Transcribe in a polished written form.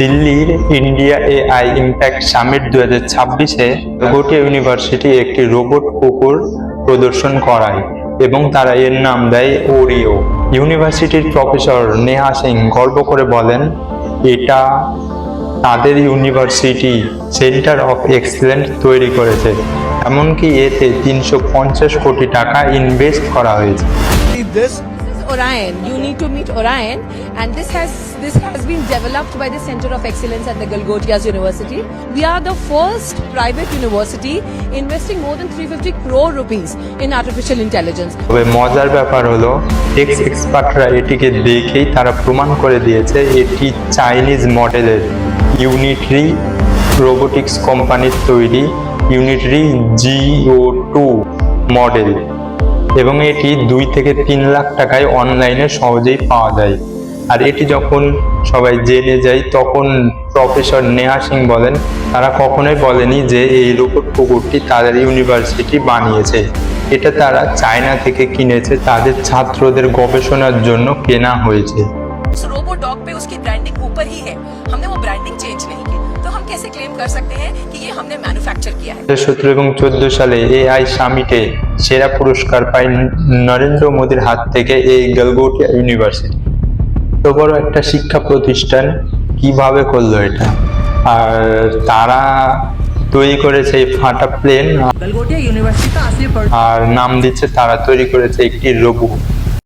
দিল্লির India AI impact summit 2026-এ Galgotia university একটি রোবট কুকুর প্রদর্শন করায় এবং তারা এর নাম দেয় ওরিও। ইউনিভার্সিটির প্রফেসর নেহা সিং গর্ব করে বলেন, এটা তাদের ইউনিভার্সিটি সেন্টার অফ এক্সেলেন্স তৈরি করেছে, এমনকি এতে 350 কোটি টাকা ইনভেস্ট করা হয়েছে। Orion, you need to meet Orion, and this has been developed by the Center of Excellence at the Galgotias University. We are the first private university investing more than 350 crore rupees in artificial intelligence. তবে মজার ব্যাপার হলো, text এক্সপার্টরা এটিকে দেখেই তারা প্রমাণ করে দিয়েছে এটি চাইনিজ মডেলের ইউনিটরি রোবোটিক্স কোম্পানির তৈরি ইউনিটরি GO2 মডেল, এবং এটি 2 থেকে 3 লাখ টাকায় অনলাইনে সহজেই পাওয়া যায়। আর এটি যখন সবাই জেনে যায় তখন প্রফেসর নেহা সিং বলেন, তারা কখনোই বলেনি যে এই রোবট কুকুরটি তাদের ইউনিভার্সিটি বানিয়েছে, এটা তারা চায়না থেকে কিনেছে, তাদের ছাত্রদের গবেষণার জন্য কেনা হয়েছে। उस रोबो डॉग पे उसकी ब्रांडिंग ऊपर ही है, हमने वो ब्रांडिंग चेंज नहीं की, तो हम कैसे क्लेम कर सकते हैं कि ये हमने मैन्युफैक्चर किया है। 2017 এবং 2014 সালে এআই সামিটে সেরা পুরস্কার পায় নরেন্দ্র মোদীর হাত থেকে এই গলগোটিয়া ইউনিভার্সিটি। তো বড় একটা শিক্ষা প্রতিষ্ঠান কিভাবে করলো এটা, আর তারা তৈরি করেছে এই ফাটা প্লেন, गलगोटिया यूनिवर्सिटी का असली আর নাম দিচ্ছে তারা তৈরি করেছে একটি রোবট।